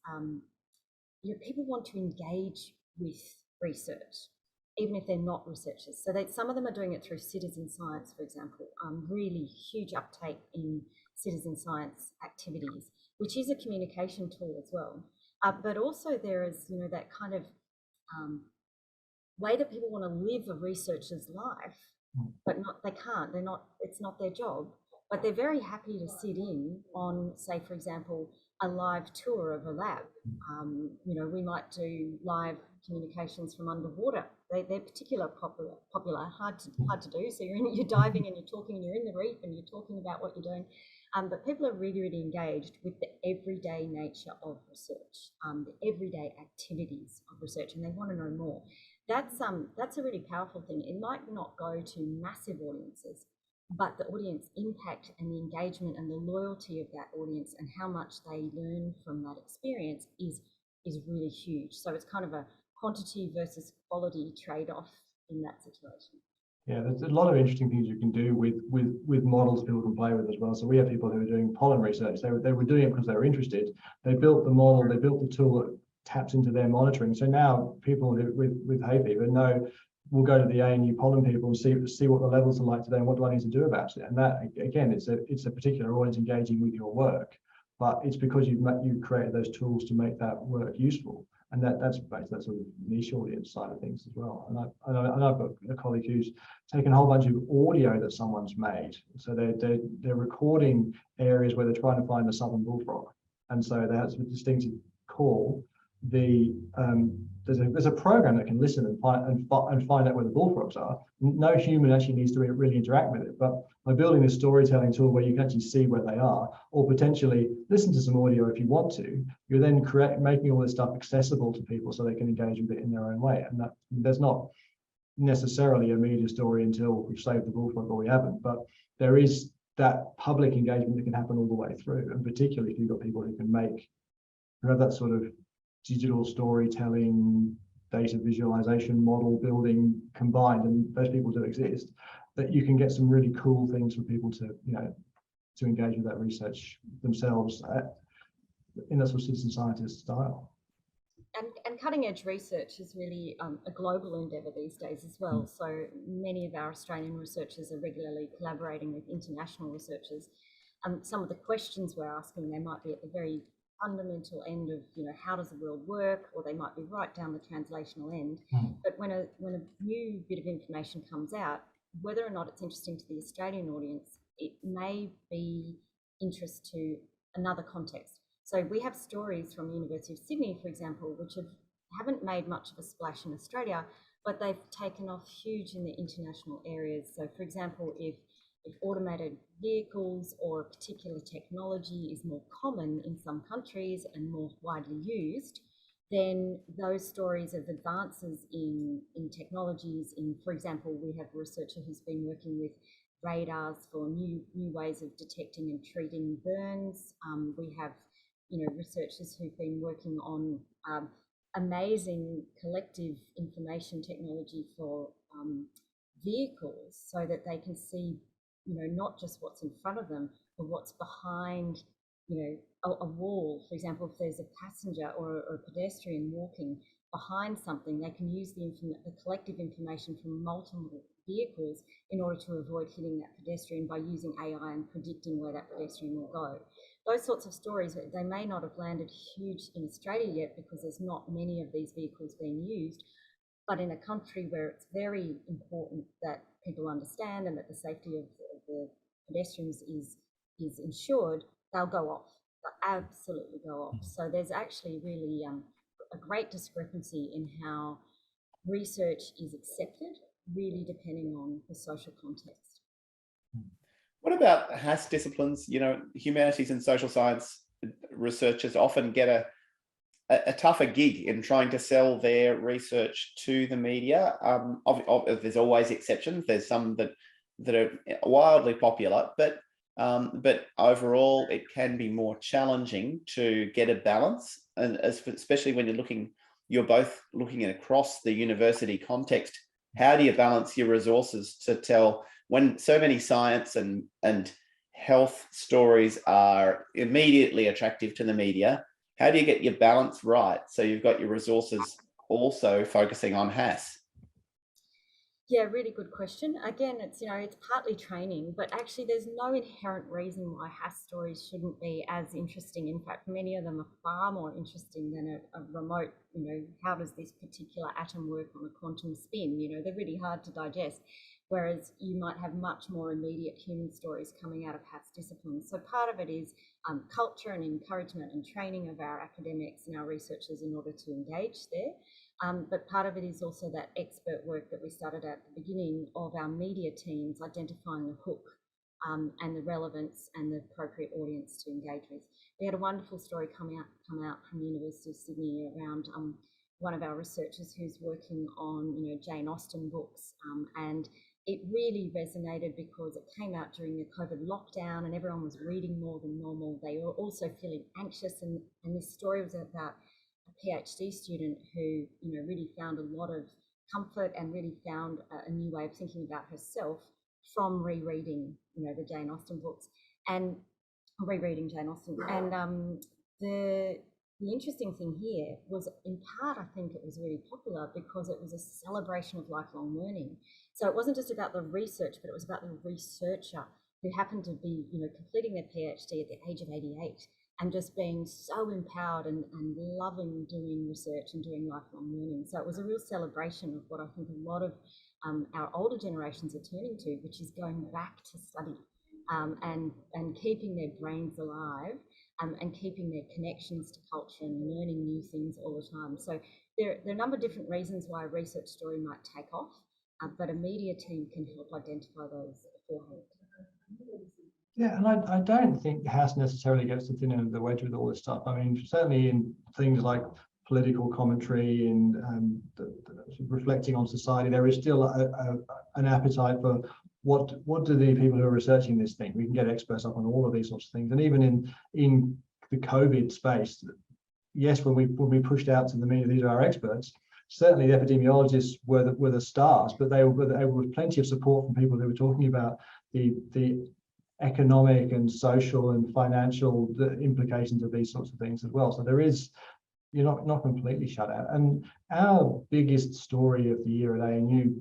people want to engage with research, even if they're not researchers. So some of them are doing it through citizen science, for example, really huge uptake in citizen science activities, which is a communication tool as well. But also there is, that kind of way that people want to live a researcher's life, but they can't, it's not their job, but they're very happy to sit in on, say, for example, a live tour of a lab. We might do live communications from underwater. They're particularly popular, hard to do. So you're diving and you're talking, and you're in the reef and you're talking about what you're doing. But people are really, really engaged with the everyday nature of research, the everyday activities of research, and they want to know more. That's a really powerful thing. It might not go to massive audiences, but the audience impact and the engagement and the loyalty of that audience and how much they learn from that experience is really huge. So it's kind of a quantity versus quality trade-off in that situation.
Yeah, there's a lot of interesting things you can do with models people can play with as well. So we have people who are doing pollen research. They were doing it because they were interested. They built the model, they built the tool that taps into their monitoring. So now people with hay fever know, we'll go to the ANU pollen people and see what the levels are like today and what do I need to do about it. And that, again, it's a particular audience engaging with your work, but it's because you've created those tools to make that work useful. And that's that sort of niche audience side of things as well. And I've got a colleague who's taken a whole bunch of audio that someone's made. So they're recording areas where they're trying to find the southern bullfrog, and so they have a distinctive call. There's a program that can listen and find out where the bullfrogs are. No human actually needs to really interact with it, but by building this storytelling tool where you can actually see where they are, or potentially listen to some audio if you want to, you're then making all this stuff accessible to people so they can engage with it in their own way. And that there's not necessarily a media story until we've saved the bullfrog or we haven't, but there is that public engagement that can happen all the way through, and particularly if you've got people who have that sort of digital storytelling, data visualization, model building combined, and those people do exist. that you can get some really cool things for people to, to engage with that research themselves in that sort of citizen scientist style.
And cutting edge research is really a global endeavour these days as well. So many of our Australian researchers are regularly collaborating with international researchers. Some of the questions we're asking, they might be at the very fundamental end of, how does the world work, or they might be right down the translational end. But when a new bit of information comes out, whether or not it's interesting to the Australian audience, it may be interest to another context. So we have stories from University of Sydney, for example, which haven't made much of a splash in Australia, but they've taken off huge in the international areas. So, for example, if automated vehicles or a particular technology is more common in some countries and more widely used, then those stories of advances in technologies, for example, we have a researcher who's been working with radars for new ways of detecting and treating burns. We have researchers who've been working on amazing collective information technology for vehicles, so that they can see, not just what's in front of them, but what's behind, a wall. For example, if there's a passenger or a pedestrian walking behind something, they can use the collective information from multiple vehicles in order to avoid hitting that pedestrian by using AI and predicting where that pedestrian will go. Those sorts of stories, they may not have landed huge in Australia yet because there's not many of these vehicles being used, but in a country where it's very important that people understand and that the safety of the pedestrians is ensured, they'll go off. They'll absolutely go off. So there's actually really a great discrepancy in how research is accepted, really depending on the social context.
What about Haas disciplines? Humanities and social science researchers often get a tougher gig in trying to sell their research to the media. There's always exceptions. There's some that are wildly popular, but overall it can be more challenging to get a balance, and especially when you're both looking at across the university context. How do you balance your resources to tell, when so many science and health stories are immediately attractive to the media? How do you get your balance right so you've got your resources also focusing on Haas?
Yeah, really good question. Again, it's partly training, but actually there's no inherent reason why Haas stories shouldn't be as interesting. In fact, many of them are far more interesting than a remote, how does this particular atom work on a quantum spin? They're really hard to digest. Whereas you might have much more immediate human stories coming out of Haas disciplines. So part of it is culture and encouragement and training of our academics and our researchers in order to engage there. But part of it is also that expert work that we started at the beginning of our media teams, identifying the hook and the relevance and the appropriate audience to engage with. We had a wonderful story come out from the University of Sydney around one of our researchers who's working on Jane Austen books, and it really resonated because it came out during the COVID lockdown and everyone was reading more than normal. They were also feeling anxious, and this story was about a PhD student who really found a lot of comfort and really found a new way of thinking about herself from rereading the Jane Austen books and rereading Jane Austen. And the interesting thing here was, in part, I think it was really popular because it was a celebration of lifelong learning. So it wasn't just about the research, but it was about the researcher who happened to be, completing their PhD at the age of 88 and just being so empowered and loving doing research and doing lifelong learning. So it was a real celebration of what I think a lot of our older generations are turning to, which is going back to study and keeping their brains alive. And keeping their connections to culture and learning new things all the time. So there are a number of different reasons why a research story might take off, but a media team can help identify those beforehand.
Yeah, and I don't think Haas necessarily gets to the thin end of the wedge with all this stuff. I mean, certainly in things like political commentary and reflecting on society, there is still an appetite for what do the people who are researching this think. We can get experts up on all of these sorts of things. And even in the COVID space, yes, when we pushed out to the media, these are our experts, certainly the epidemiologists were the stars, but there was plenty of support from people who were talking about the economic and social and financial implications of these sorts of things as well. So there is, you're not completely shut out. And our biggest story of the year at ANU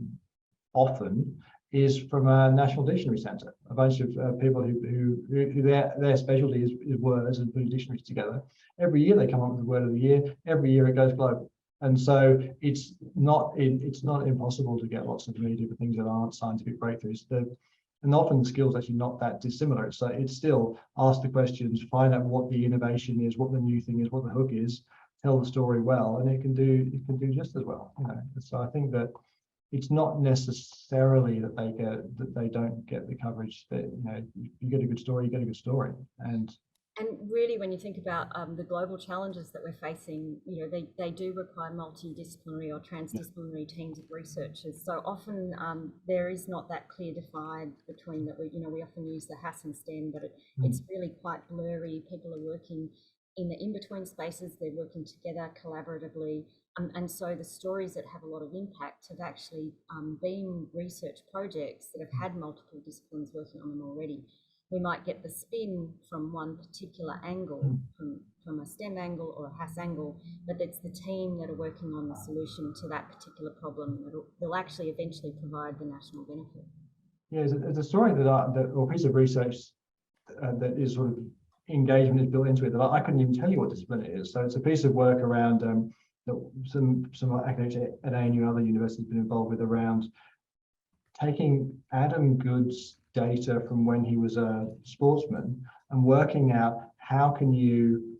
often is from a National Dictionary Centre, a bunch of people who their specialty is words and putting dictionaries together. Every year they come up with the word of the year. Every year it goes global. And so it's not impossible to get lots of media for things that aren't scientific breakthroughs. And often the skill's actually not that dissimilar. So it's still ask the questions, find out what the innovation is, what the new thing is, what the hook is, tell the story well, and it can do just as well. You know, so I think that it's not necessarily that they don't get the coverage. That, you know, you get a good story, you get a good story.
And really, when you think about the global challenges that we're facing, you know, they do require multidisciplinary or transdisciplinary teams of researchers. So often there is not that clear divide between that. We often use the Hass and Sten, but it's really quite blurry. People are working in the in-between spaces. They're working together collaboratively. And so the stories that have a lot of impact have actually been research projects that have had multiple disciplines working on them already. We might get the spin from one particular angle, from a STEM angle or a Hass angle, but it's the team that are working on the solution to that particular problem that will actually eventually provide the national benefit.
Yeah, there's a story or piece of research that is sort of engagement is built into it that I couldn't even tell you what discipline it is. So it's a piece of work around some academics at ANU and other universities have been involved with around taking Adam Goode's data from when he was a sportsman and working out how do you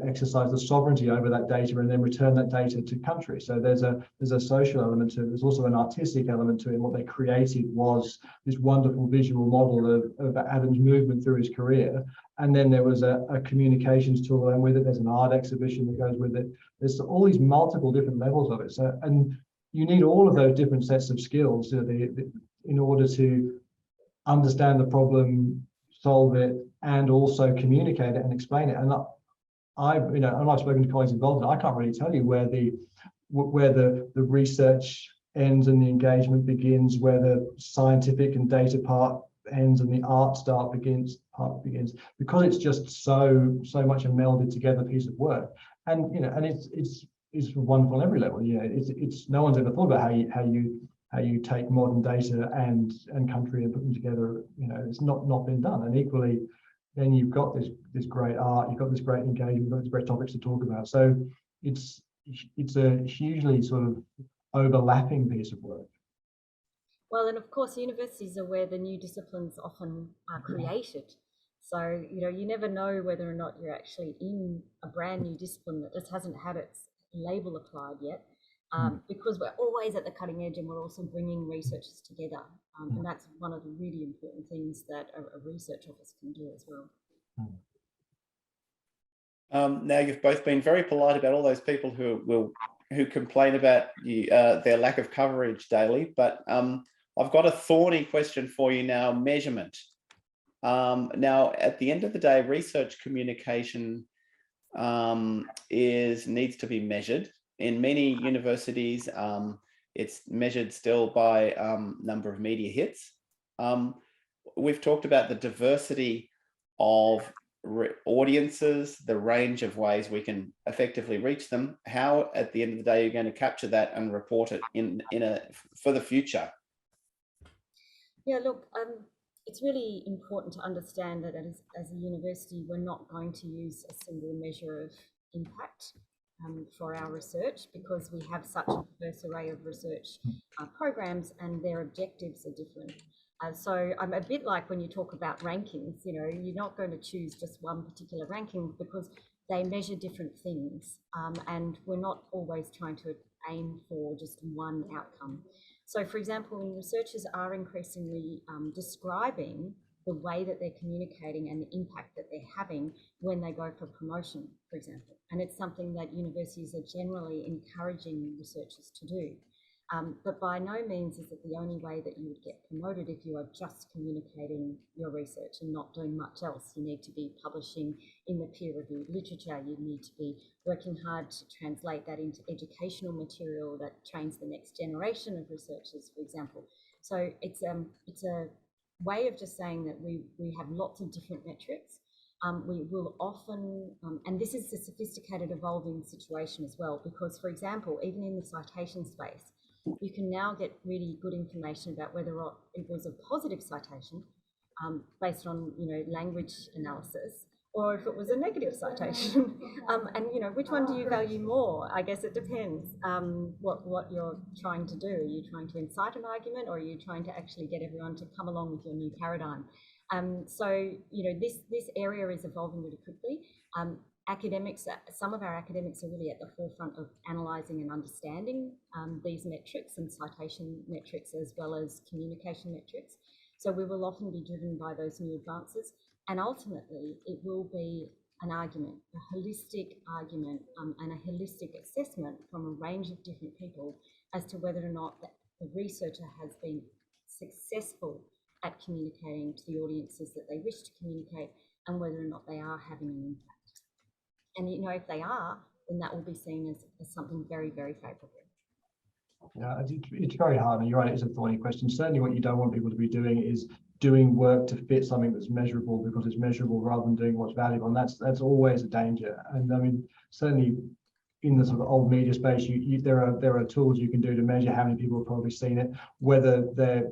exercise the sovereignty over that data and then return that data to country. So there's a social element to it. There's also an artistic element to it. And what they created was this wonderful visual model of Adam's movement through his career. And then there was a communications tool along with it. There's an art exhibition that goes with it. There's all these multiple different levels of it. So, and you need all of those different sets of skills in order to understand the problem, solve it, and also communicate it and explain it. And I've spoken to colleagues involved, and I can't really tell you where the research ends and the engagement begins, where the scientific and data part ends and the art begins, because it's just so much a melded together piece of work. And it's wonderful on every level. It's no one's ever thought about how you take modern data and country and put them together. It's not been done. And equally, then you've got this great art, you've got this great engagement, you've got these great topics to talk about. So it's a hugely sort of overlapping piece of work.
Well, and of course, universities are where the new disciplines often are created. So, you never know whether or not you're actually in a brand new discipline that just hasn't had its label applied yet, because we're always at the cutting edge and we're also bringing researchers together. And that's one of the really important things that a research office can do as well.
Now, you've both been very polite about all those people who complain about their lack of coverage daily, but I've got a thorny question for you now: measurement. Now, at the end of the day, research communication needs to be measured. In many universities, it's measured still by number of media hits. We've talked about the diversity of audiences, the range of ways we can effectively reach them. How, at the end of the day, you're going to capture that and report it for the future?
Yeah, look, it's really important to understand that as a university, we're not going to use a single measure of impact for our research, because we have such a diverse array of research programs and their objectives are different. So I'm a bit like when you talk about rankings, you're not going to choose just one particular ranking because they measure different things, and we're not always trying to aim for just one outcome. So, for example, when researchers are increasingly describing the way that they're communicating and the impact that they're having when they go for promotion, for example, and it's something that universities are generally encouraging researchers to do. But by no means is it the only way that you would get promoted if you are just communicating your research and not doing much else. You need to be publishing in the peer-reviewed literature. You need to be working hard to translate that into educational material that trains the next generation of researchers, for example. So it's a way of just saying that we have lots of different metrics. We will often, and this is a sophisticated evolving situation as well, because, for example, even in the citation space, you can now get really good information about whether or not it was a positive citation based on, language analysis, or if it was a negative citation. And, which one do you value more? I guess it depends what you're trying to do. Are you trying to incite an argument, or are you trying to actually get everyone to come along with your new paradigm? So, this area is evolving really quickly. Academics, some of our academics are really at the forefront of analysing and understanding these metrics and citation metrics as well as communication metrics. So we will often be driven by those new advances, and ultimately it will be an argument, a holistic argument and a holistic assessment from a range of different people as to whether or not the researcher has been successful at communicating to the audiences that they wish to communicate, and whether or not they are having an impact. And if they are, then that will be seen as something very, very favourable.
Yeah, it's very hard, and you're right, it's a thorny question. Certainly what you don't want people to be doing is doing work to fit something that's measurable because it's measurable rather than doing what's valuable, and that's always a danger. And I mean, certainly in the sort of old media space, there are tools you can do to measure how many people have probably seen it. Whether they're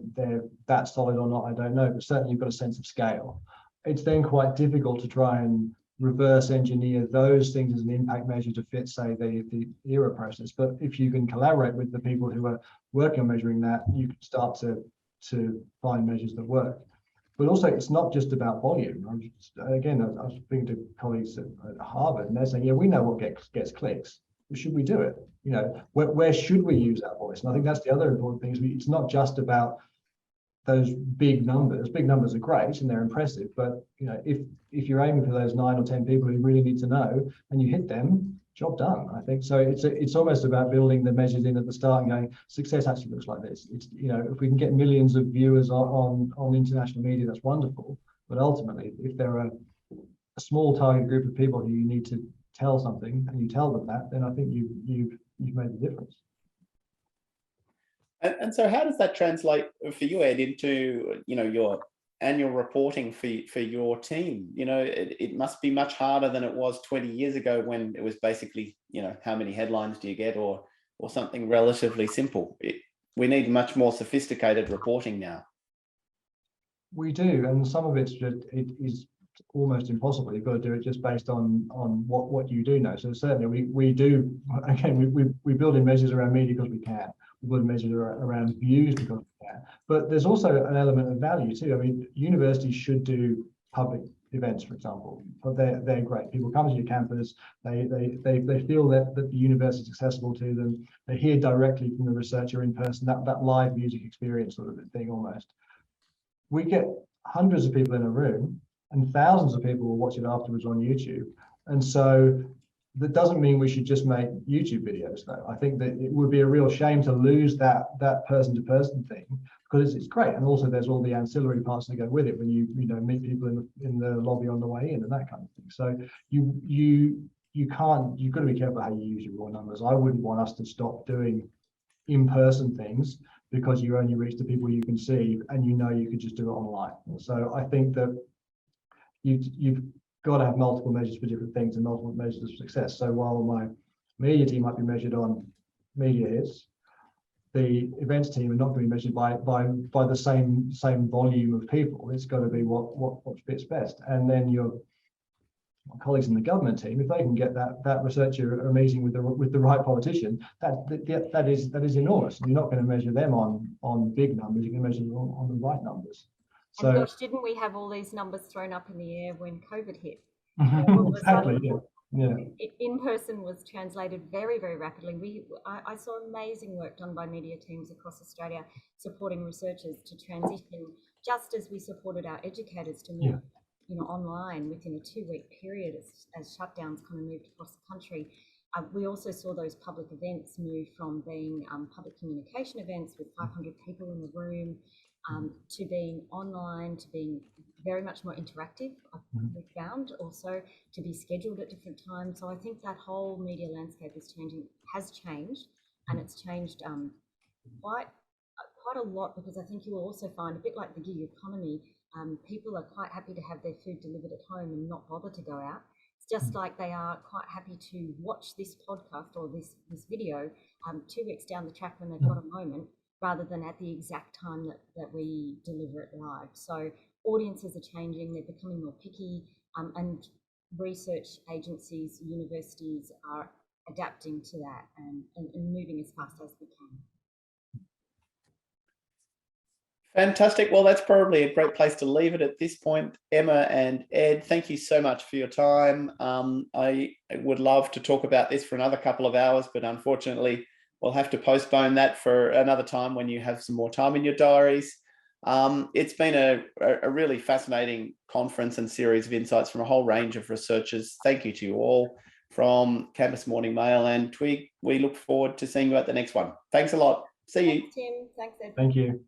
that solid or not, I don't know, but certainly you've got a sense of scale. It's then quite difficult to try and reverse engineer those things as an impact measure to fit, say, the ERA process. But if you can collaborate with the people who are working on measuring that, you can start to find measures that work. But also, it's not just about volume. I was speaking to colleagues at Harvard, and they're saying, yeah, we know what gets clicks. Should we do it? Where should we use our voice? And I think that's the other important thing. It's not just about those big numbers. Big numbers are great and they're impressive, but if you're aiming for those 9 or 10 people who really need to know and you hit them, job done. I think so. It's almost about building the measures in at the start and going, success actually looks like this. It's if we can get millions of viewers on international media, that's wonderful. But ultimately, if there are a small target group of people who you need to tell something and you tell them that, then I think you've made the difference.
And so how does that translate for you, Ed, into your annual reporting for your team? It must be much harder than it was 20 years ago when it was basically how many headlines do you get, or something relatively simple. We need much more sophisticated reporting now.
We do, and some of it is almost impossible. You've got to do it just based on what you do know. So certainly we do, again, we build in measures around media because we can. We build measures around views because we can. But there's also an element of value too. I mean, universities should do public events, for example, but they're great. People come to your campus, they feel that the university is accessible to them. They hear directly from the researcher in person, that live music experience sort of thing almost. We get hundreds of people in a room, and thousands of people will watch it afterwards on YouTube. And so that doesn't mean we should just make YouTube videos, though. I think that it would be a real shame to lose that person-to-person thing, because it's great. And also there's all the ancillary parts that go with it when you meet people in the lobby on the way in and that kind of thing. So you've got to be careful how you use your raw numbers. I wouldn't want us to stop doing in-person things because you only reach the people you can see and you could just do it online. So I think that you've got to have multiple measures for different things and multiple measures of success. So while my media team might be measured on media hits, the events team are not going to be measured by the same volume of people. It's got to be what fits best. And then your colleagues in the government team, if they can get that researcher a meeting with the right politician, that is enormous. And you're not going to measure them on big numbers. You're going to measure them on the right numbers. So,
and gosh, didn't we have all these numbers thrown up in the air when COVID hit?
Exactly. Yeah.
In-person was translated very, very rapidly. I saw amazing work done by media teams across Australia supporting researchers to transition, just as we supported our educators to move online within a 2-week period as shutdowns kind of moved across the country. We also saw those public events move from being public communication events with 500 people in the room to being online, to being very much more interactive. We found also to be scheduled at different times. So I think that whole media landscape has changed, and it's changed quite a lot, because I think you will also find, a bit like the gig economy, people are quite happy to have their food delivered at home and not bother to go out. It's just like they are quite happy to watch this podcast or this video 2 weeks down the track when they've got a moment, rather than at the exact time that we deliver it live. So audiences are changing, they're becoming more picky, and research agencies, universities are adapting to that and moving as fast as we can.
Fantastic. Well, that's probably a great place to leave it at this point. Emma and Ed, thank you so much for your time. I would love to talk about this for another couple of hours, but unfortunately, we'll have to postpone that for another time when you have some more time in your diaries. It's been a really fascinating conference and series of insights from a whole range of researchers. Thank you to you all from Campus Morning Mail and Twig. We look forward to seeing you at the next one. Thanks a lot. See you.
Thanks, Tim. Thanks, Ed.
Thank you.